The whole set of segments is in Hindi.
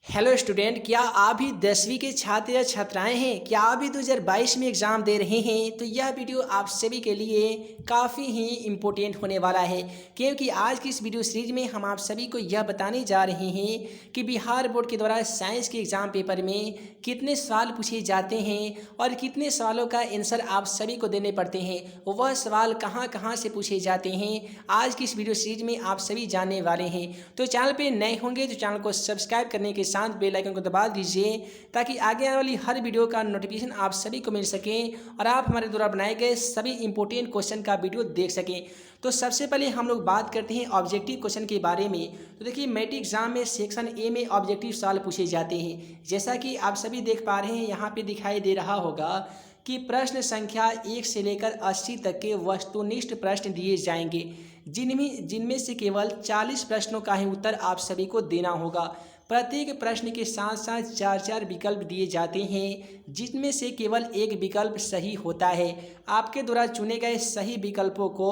हेलो स्टूडेंट, क्या आप भी 10वीं के छात्र या छात्राएं हैं? क्या आप भी 2022 में एग्ज़ाम दे रहे हैं? तो यह वीडियो आप सभी के लिए काफ़ी ही इम्पोर्टेंट होने वाला है, क्योंकि आज की इस वीडियो सीरीज में हम आप सभी को यह बताने जा रहे हैं कि बिहार बोर्ड के द्वारा साइंस के एग्ज़ाम पेपर में कितने सवाल पूछे जाते हैं और कितने सवालों का आंसर आप सभी को देने पड़ते हैं। वह सवाल कहाँ कहाँ से पूछे जाते हैं, आज की इस वीडियो सीरीज में आप सभी जानने वाले हैं। तो चैनल पर नए होंगे तो चैनल को सब्सक्राइब करने के साथ बेल आइकन को दबा दीजिए, ताकि आगे आने वाली हर वीडियो का नोटिफिकेशन आप सभी को मिल सके और आप हमारे द्वारा बनाए गए सभी इंपॉर्टेंट क्वेश्चन का वीडियो देख सकें। तो सबसे पहले हम लोग बात करते हैं ऑब्जेक्टिव क्वेश्चन के बारे में। तो देखिए, मैट्रिक एग्जाम में सेक्शन ए में ऑब्जेक्टिव सवाल पूछे जाते हैं। जैसा कि आप सभी देख पा रहे हैं, यहाँ पे दिखाई दे रहा होगा कि प्रश्न संख्या 1 से लेकर 80 तक के वस्तुनिष्ठ प्रश्न दिए जाएंगे, जिनमें से केवल 40 प्रश्नों का ही उत्तर आप सभी को देना होगा। प्रत्येक प्रश्न के साथ साथ 4 विकल्प दिए जाते हैं, जिनमें से केवल एक विकल्प सही होता है। आपके द्वारा चुने गए सही विकल्पों को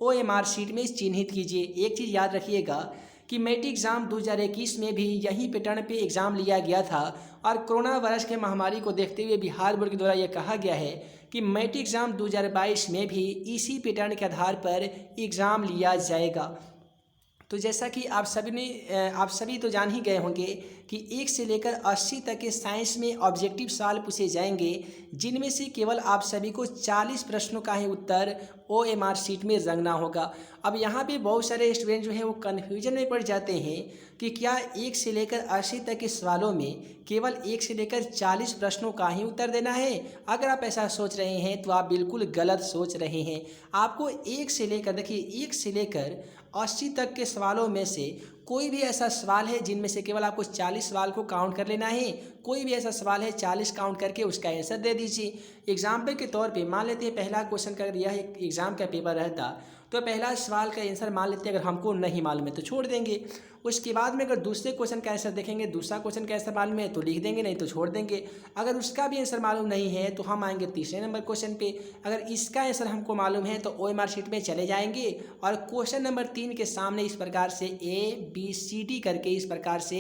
OMR शीट में चिन्हित कीजिए। एक चीज़ याद रखिएगा कि मैट्रिक एग्ज़ाम 2021 में भी यही पैटर्न पे एग्ज़ाम लिया गया था, और कोरोना वायरस के महामारी को देखते हुए बिहार बोर्ड के द्वारा यह कहा गया है कि मैट्रिक एग्ज़ाम 2022 में भी इसी पैटर्न के आधार पर एग्ज़ाम लिया जाएगा। तो जैसा कि आप सभी तो जान ही गए होंगे कि 1 से लेकर 80 तक के साइंस में ऑब्जेक्टिव सवाल पूछे जाएंगे, जिनमें से केवल आप सभी को 40 प्रश्नों का ही उत्तर OMR शीट में रंगना होगा। अब यहाँ पे बहुत सारे स्टूडेंट जो हैं वो कन्फ्यूजन में पड़ जाते हैं कि क्या 1 से लेकर 80 तक के सवालों में केवल 1 से लेकर 40 प्रश्नों का ही उत्तर देना है। अगर आप ऐसा सोच रहे हैं तो आप बिल्कुल गलत सोच रहे हैं। आपको 1 से लेकर 80 तक के सवालों में से कोई भी ऐसा सवाल है जिनमें से केवल आपको 40 सवाल को काउंट कर लेना है। कोई भी ऐसा सवाल है 40 काउंट करके उसका आंसर दे दीजिए। एग्जाम्पल के तौर पे मान लेते हैं पहला क्वेश्चन का अगर यह एक एग्ज़ाम का पेपर रहता तो पहला सवाल का आंसर मान लेते हैं अगर हमको नहीं मालूम है तो छोड़ देंगे। उसके बाद में अगर दूसरे क्वेश्चन का आंसर देखेंगे, दूसरा क्वेश्चन का आंसर मालूम है तो लिख देंगे, नहीं तो छोड़ देंगे। अगर उसका भी आंसर मालूम नहीं है तो हम आएंगे तीसरे नंबर क्वेश्चन पे। अगर इसका आंसर हमको मालूम है तो OMR शीट में चले जाएंगे और क्वेश्चन नंबर 3 के सामने इस प्रकार से ABCD करके इस प्रकार से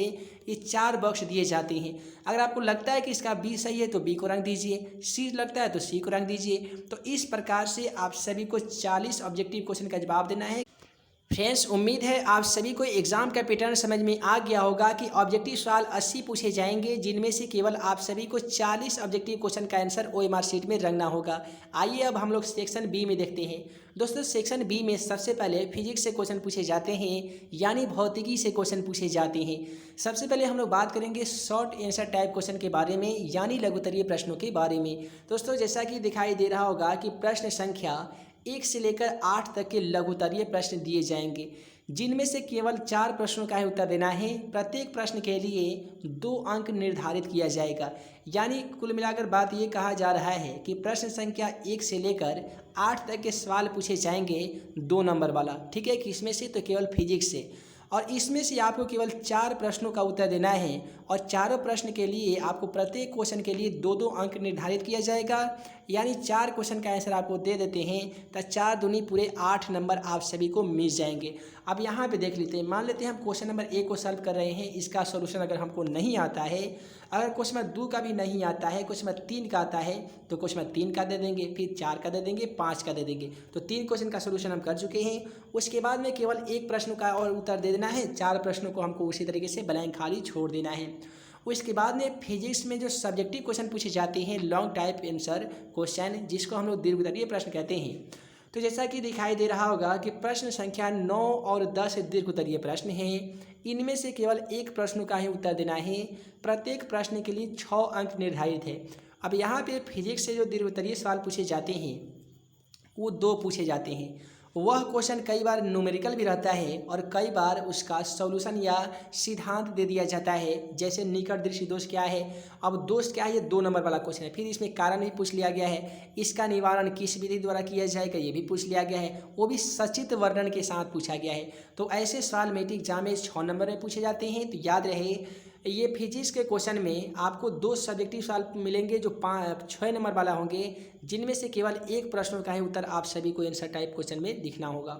ये 4 बॉक्स दिए जाते हैं। अगर आपको लगता है कि इसका B सही है तो B को रंग दीजिए, C लगता है तो C को रंग दीजिए। तो इस प्रकार से आप सभी को 40 ऑब्जेक्टिव क्वेश्चन का जवाब देना है। फ्रेंड्स, उम्मीद है आप सभी को एग्जाम का पैटर्न समझ में आ गया होगा कि ऑब्जेक्टिव सवाल 80 पूछे जाएंगे, जिनमें से केवल आप सभी को 40 ऑब्जेक्टिव क्वेश्चन का आंसर OMR शीट में रंगना होगा। आइए अब हम लोग सेक्शन B में देखते हैं। दोस्तों, सेक्शन B में सबसे पहले फिजिक्स से क्वेश्चन पूछे जाते हैं, यानी भौतिकी से क्वेश्चन पूछे जाते हैं। सबसे पहले हम लोग बात करेंगे शॉर्ट आंसर टाइप क्वेश्चन के बारे में, यानी लघुत्तरीय प्रश्नों के बारे में। दोस्तों, जैसा कि दिखाई दे रहा होगा कि प्रश्न संख्या 1 से लेकर 8 तक के लघुत्तरीय प्रश्न दिए जाएंगे, जिनमें से केवल 4 प्रश्नों का ही उत्तर देना है। प्रत्येक प्रश्न के लिए 2 अंक निर्धारित किया जाएगा। यानी कुल मिलाकर बात ये कहा जा रहा है कि प्रश्न संख्या 1 से लेकर 8 तक के सवाल पूछे जाएंगे 2 नंबर वाला। ठीक है, कि इसमें से तो केवल फिजिक्स से, और इसमें से आपको केवल 4 प्रश्नों का उत्तर देना है, और चारों प्रश्न के लिए आपको प्रत्येक क्वेश्चन के लिए 2-2 अंक निर्धारित किया जाएगा। यानी 4 क्वेश्चन का आंसर आपको दे देते हैं तो 4 दूनी पूरे 8 नंबर आप सभी को मिल जाएंगे। अब यहाँ पे देख लेते हैं, मान लेते हैं हम क्वेश्चन नंबर 1 को सॉल्व कर रहे हैं। इसका सोल्यूशन अगर हमको नहीं आता है, अगर क्वेश्चन नंबर 2 का भी नहीं आता है, क्वेश्चन नंबर 3 का आता है, तो क्वेश्चन नंबर 3 का दे देंगे, फिर 4 का दे देंगे, 5 का दे देंगे। तो 3 क्वेश्चन का सोल्यूशन हम कर चुके हैं। उसके बाद में केवल 1 प्रश्न का और उत्तर दे देना है। 4 प्रश्नों को हमको उसी तरीके से ब्लैंक खाली छोड़ देना है। उसके बाद में फिजिक्स में जो सब्जेक्टिव क्वेश्चन पूछे जाते हैं, लॉन्ग टाइप आंसर क्वेश्चन, जिसको हम लोग दीर्घोत्तरीय प्रश्न कहते हैं। तो जैसा कि दिखाई दे रहा होगा कि प्रश्न संख्या 9 और 10 दीर्घोत्तरीय प्रश्न हैं। इनमें से केवल 1 प्रश्न का ही उत्तर देना है। प्रत्येक प्रश्न के लिए 6 अंक निर्धारित है। अब यहाँ पे फिजिक्स से जो दीर्घोत्तरीय सवाल पूछे जाते हैं वो 2 पूछे जाते हैं। वह क्वेश्चन कई बार न्यूमेरिकल भी रहता है और कई बार उसका सॉल्यूशन या सिद्धांत दे दिया जाता है। जैसे निकट दृष्टि दोष क्या है, अब दोष क्या है, ये 2 नंबर वाला क्वेश्चन है। फिर इसमें कारण भी पूछ लिया गया है, इसका निवारण किस विधि द्वारा किया जाएगा ये भी पूछ लिया गया है, वो भी सचित्र वर्णन के साथ पूछा गया है। तो ऐसे सवाल मैट्रिक एग्जाम में 6 नंबर में पूछे जाते हैं। तो याद रहे, ये फिजिक्स के क्वेश्चन में आपको 2 सब्जेक्टिव सवाल मिलेंगे जो 6 नंबर वाला होंगे, जिनमें से केवल 1 प्रश्न का ही उत्तर आप सभी को आंसर टाइप क्वेश्चन में लिखना होगा।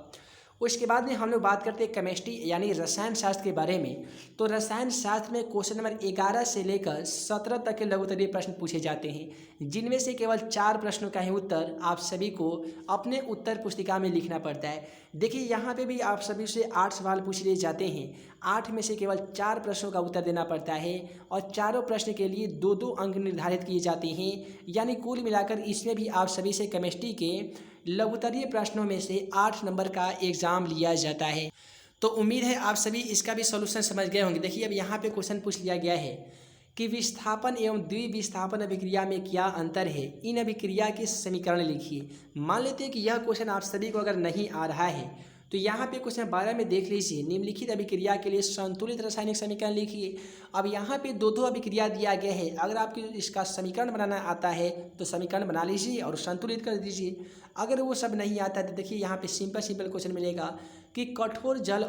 उसके बाद में हम लोग बात करते हैं केमिस्ट्री यानी रसायन शास्त्र के बारे में। तो रसायन शास्त्र में क्वेश्चन नंबर 11 से लेकर 17 तक के लघुत्तरीय प्रश्न पूछे जाते हैं, जिनमें से केवल 4 प्रश्नों का ही उत्तर आप सभी को अपने उत्तर पुस्तिका में लिखना पड़ता है। देखिए यहाँ पे भी आप सभी से 8 सवाल पूछ लिए जाते हैं, 8 में से केवल 4 प्रश्नों का उत्तर देना पड़ता है और चारों प्रश्न के लिए 2-2 अंक निर्धारित किए जाते हैं। यानी कुल मिलाकर इसमें भी आप सभी से केमिस्ट्री के लघुत्तरीय प्रश्नों में से 8 नंबर का एग्ज़ाम लिया जाता है। तो उम्मीद है आप सभी इसका भी सॉल्यूशन समझ गए होंगे। देखिए अब यहाँ पे क्वेश्चन पूछ लिया गया है कि विस्थापन एवं द्विविस्थापन अभिक्रिया में क्या अंतर है, इन अभिक्रिया के समीकरण लिखिए। मान लेते हैं कि यह क्वेश्चन आप सभी को अगर नहीं आ रहा है तो यहाँ पे क्वेश्चन 12 में देख लीजिए, निम्नलिखित अभिक्रिया के लिए संतुलित रासायनिक समीकरण लिखिए। अब यहाँ पे 2-2 अभिक्रिया दिया गया है, अगर आपको इसका समीकरण बनाना आता है तो समीकरण बना लीजिए और संतुलित कर दीजिए। अगर वो सब नहीं आता है तो देखिए यहाँ पे सिंपल क्वेश्चन मिलेगा कि कठोर जल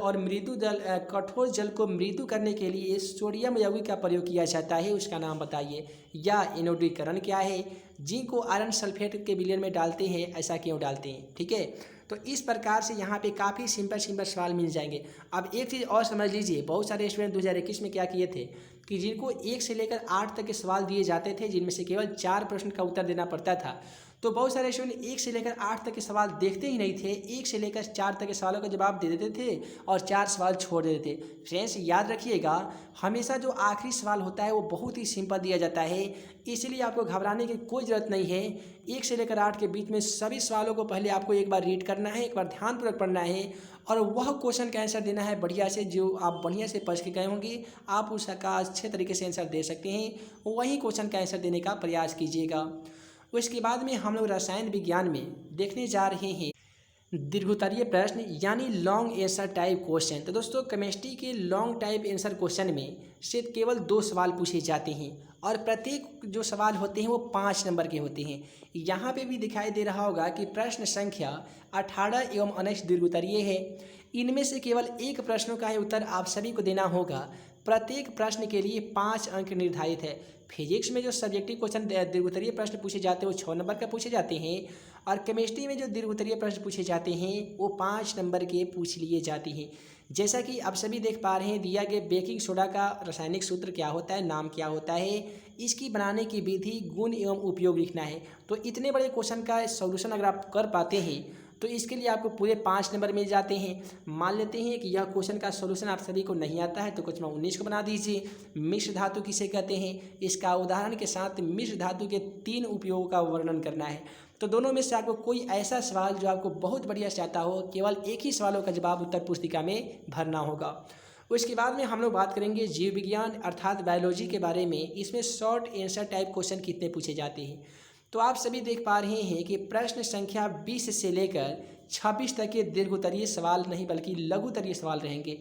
को मृदु करने के लिए सोडियम यौगिक का प्रयोग किया जाता है, उसका नाम बताइए। या इनोडीकरण क्या है, जिंक को आयरन सल्फेट के विलयन में डालते हैं, ऐसा क्यों डालते हैं। ठीक है, तो इस प्रकार से यहाँ पे काफ़ी सिंपल सवाल मिल जाएंगे। अब एक चीज़ और समझ लीजिए, बहुत सारे स्टूडेंट 2021 में क्या किए थे कि जिनको 1 से लेकर 8 तक के सवाल दिए जाते थे, जिनमें से केवल 4 प्रश्न का उत्तर देना पड़ता था, तो बहुत सारे स्टूडेंट 1 से लेकर 8 तक के सवाल देखते ही नहीं थे, 1 से लेकर 4 तक के सवालों का जवाब दे देते थे और 4 सवाल छोड़ देते थे। फ्रेंड्स याद रखिएगा, हमेशा जो आखिरी सवाल होता है वो बहुत ही सिंपल दिया जाता है, इसलिए आपको घबराने की कोई ज़रूरत नहीं है। 1 से लेकर 8 के बीच में सभी सवालों को पहले आपको एक बार रीड करना है, एक बार ध्यानपूर्वक पढ़ना है और वह क्वेश्चन का आंसर देना है बढ़िया से। जो आप बढ़िया से पढ़ के गए होंगे आप उसका अच्छे तरीके से आंसर दे सकते हैं, वही क्वेश्चन का आंसर देने का प्रयास कीजिएगा। उसके बाद में हम लोग रसायन विज्ञान में देखने जा रहे हैं दीर्घोत्तरीय प्रश्न यानी लॉन्ग आंसर टाइप क्वेश्चन। तो दोस्तों केमिस्ट्री के लॉन्ग टाइप आंसर क्वेश्चन में से केवल 2 सवाल पूछे जाते हैं और प्रत्येक जो सवाल होते हैं वो 5 नंबर के होते हैं। यहाँ पे भी दिखाई दे रहा होगा कि प्रश्न संख्या 18 एवं 19 दीर्घोत्तरीय है। इनमें से केवल एक प्रश्नों का ही उत्तर आप सभी को देना होगा। प्रत्येक प्रश्न के लिए 5 अंक निर्धारित है। फिजिक्स में जो सब्जेक्टिव क्वेश्चन दीर्घोत्तरीय प्रश्न पूछे जाते हैं वो 6 नंबर का पूछे जाते हैं और केमिस्ट्री में जो दीर्घोत्तरीय प्रश्न पूछे जाते हैं वो 5 नंबर के पूछ लिए जाते हैं। जैसा कि आप सभी देख पा रहे हैं, दिया गया बेकिंग सोडा का रासायनिक सूत्र क्या होता है, नाम क्या होता है, इसकी बनाने की विधि, गुण एवं उपयोग लिखना है। तो इतने बड़े क्वेश्चन का सॉल्यूशन अगर आप कर पाते हैं तो इसके लिए आपको पूरे 5 नंबर मिल जाते हैं। मान लेते हैं कि यह क्वेश्चन का सॉल्यूशन आप सभी को नहीं आता है तो क्वेश्चन 19 को बना दीजिए। मिश्र धातु किसे कहते हैं, इसका उदाहरण के साथ मिश्र धातु के 3 उपयोगों का वर्णन करना है। तो दोनों में से आपको कोई ऐसा सवाल जो आपको बहुत बढ़िया से आता हो, केवल एक ही सवालों का जवाब उत्तर पुस्तिका में भरना होगा। उसके बाद में हम लोग बात करेंगे जीव विज्ञान अर्थात बायोलॉजी के बारे में। इसमें शॉर्ट आंसर टाइप क्वेश्चन कितने पूछे जाते हैं। तो आप सभी देख पा रहे हैं कि प्रश्न संख्या 20 से लेकर 26 तक के दीर्घोत्तरीय सवाल नहीं बल्कि लघुत्तरीय सवाल रहेंगे।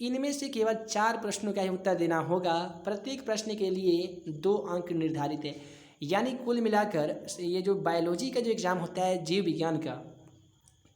इनमें से केवल 4 प्रश्नों का ही उत्तर देना होगा। प्रत्येक प्रश्न के लिए 2 अंक निर्धारित है। यानी कुल मिलाकर ये जो बायोलॉजी का जो एग्ज़ाम होता है जीव विज्ञान का,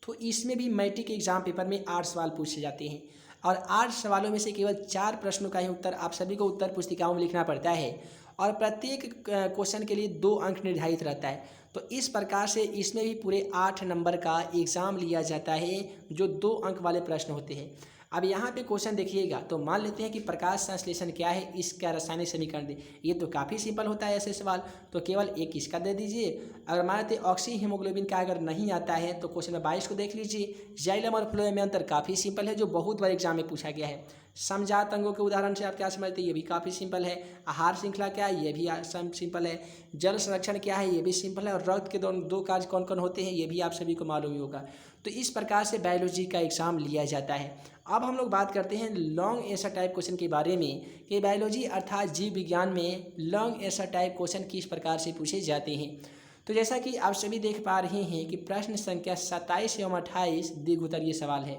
तो इसमें भी मैट्रिक एग्ज़ाम पेपर में 8 सवाल पूछे जाते हैं और 8 सवालों में से केवल 4 प्रश्नों का ही उत्तर आप सभी को उत्तर पुस्तिकाओं में लिखना पड़ता है और प्रत्येक क्वेश्चन के लिए 2 अंक निर्धारित रहता है। तो इस प्रकार से इसमें भी पूरे 8 नंबर का एग्ज़ाम लिया जाता है जो 2 अंक वाले प्रश्न होते हैं। अब यहाँ पे क्वेश्चन देखिएगा, तो मान लेते हैं कि प्रकाश संश्लेषण क्या है, इसका रासायनिक समीकरण दे। ये तो काफ़ी सिंपल होता है ऐसे सवाल, तो केवल एक इसका दे दीजिए। अगर मान लेते हैं ऑक्सी हीमोग्लोबिन का अगर नहीं आता है तो क्वेश्चन नंबर 22 को देख लीजिए। जाइलम और फ्लोएम में अंतर काफ़ी सिंपल है, जो बहुत बार एग्जाम में पूछा गया है। समजात अंगों के उदाहरण से आप क्या समझते हैं, ये भी काफ़ी सिंपल है। आहार श्रृंखला क्या है, ये भी सिंपल है। जल संरक्षण क्या है, ये भी सिंपल है। और रक्त के 2 कार्य कौन कौन होते हैं, ये भी आप सभी को मालूम ही होगा। तो इस प्रकार से बायोलॉजी का एग्ज़ाम लिया जाता है। अब हम लोग बात करते हैं लॉन्ग आंसर टाइप क्वेश्चन के बारे में कि बायोलॉजी अर्थात जीव विज्ञान में लॉन्ग आंसर टाइप क्वेश्चन किस प्रकार से पूछे जाते हैं। तो जैसा कि आप सभी देख पा रहे हैं कि प्रश्न संख्या 27 एवं 28 दीर्घोत्तरीय सवाल है।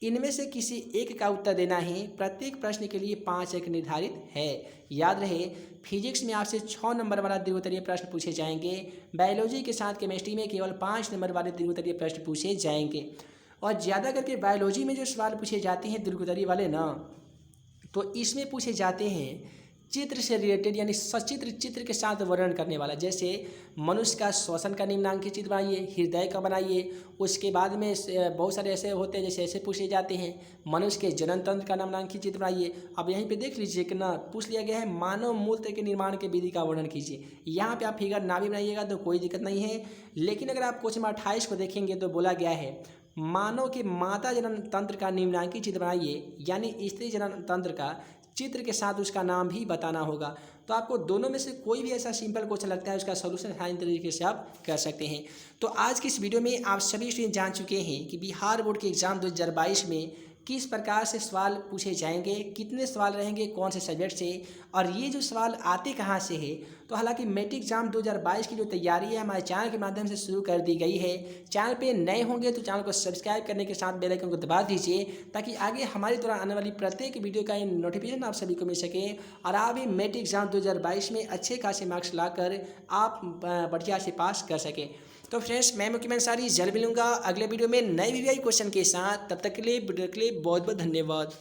इनमें से किसी एक का उत्तर देना है। प्रत्येक प्रश्न के लिए 5 अंक निर्धारित है। याद रहे, फिजिक्स में आपसे 6 नंबर वाला दीर्घोत्तरीय प्रश्न पूछे जाएंगे। बायोलॉजी के साथ केमिस्ट्री में केवल 5 नंबर वाले दीर्घोत्तरीय प्रश्न पूछे जाएंगे। और ज़्यादा करके बायोलॉजी में जो सवाल पूछे जाते हैं दीर्घोत्तरीय वाले ना, तो इसमें पूछे जाते हैं चित्र से रिलेटेड यानी सचित्र चित्र के साथ वर्णन करने वाला। जैसे मनुष्य का श्वसन का निम्नांकित चित्र बनाइए, हृदय का बनाइए। उसके बाद में बहुत सारे ऐसे होते हैं, जैसे ऐसे पूछे जाते हैं, मनुष्य के जनन तंत्र का निम्नांकित चित्र बनाइए। अब यहीं पे देख लीजिए कि ना पूछ लिया गया है मानव मूत्र के निर्माण के विधि का वर्णन कीजिए। यहाँ पे आप फिगर ना भी बनाइएगा तो कोई दिक्कत नहीं है, लेकिन अगर आप क्वेश्चन नंबर 28 को देखेंगे तो बोला गया है मानव के माता जनन तंत्र का निम्नांकित चित्र बनाइए, यानी स्त्री जनन तंत्र का चित्र के साथ उसका नाम भी बताना होगा। तो आपको दोनों में से कोई भी ऐसा सिंपल क्वेश्चन लगता है, उसका सॉल्यूशन आसान तरीके से आप कर सकते हैं। तो आज की इस वीडियो में आप सभी स्टूडेंट जान चुके हैं कि बिहार बोर्ड के एग्ज़ाम 2022 में किस प्रकार से सवाल पूछे जाएंगे, कितने सवाल रहेंगे, कौन से सब्जेक्ट से, और ये जो सवाल आते कहाँ से है। तो हालांकि मैट्रिक एग्जाम 2022 की जो तैयारी है हमारे चैनल के माध्यम से शुरू कर दी गई है। चैनल पे नए होंगे तो चैनल को सब्सक्राइब करने के साथ बेल आइकन को दबा दीजिए, ताकि आगे हमारे द्वारा आने वाली प्रत्येक वीडियो का नोटिफिकेशन आप सभी को मिल सके और आप भी मैट्रिक एग्जाम 2022 में अच्छे खासे मार्क्स लाकर आप बढ़िया से पास कर सकें। तो फ्रेंड्स, मैं मुकीम अंसारी जल्द मिलूंगा अगले वीडियो में नए वीवीआई क्वेश्चन के साथ। तब तक के लिए वीडियो के लिए बहुत बहुत धन्यवाद।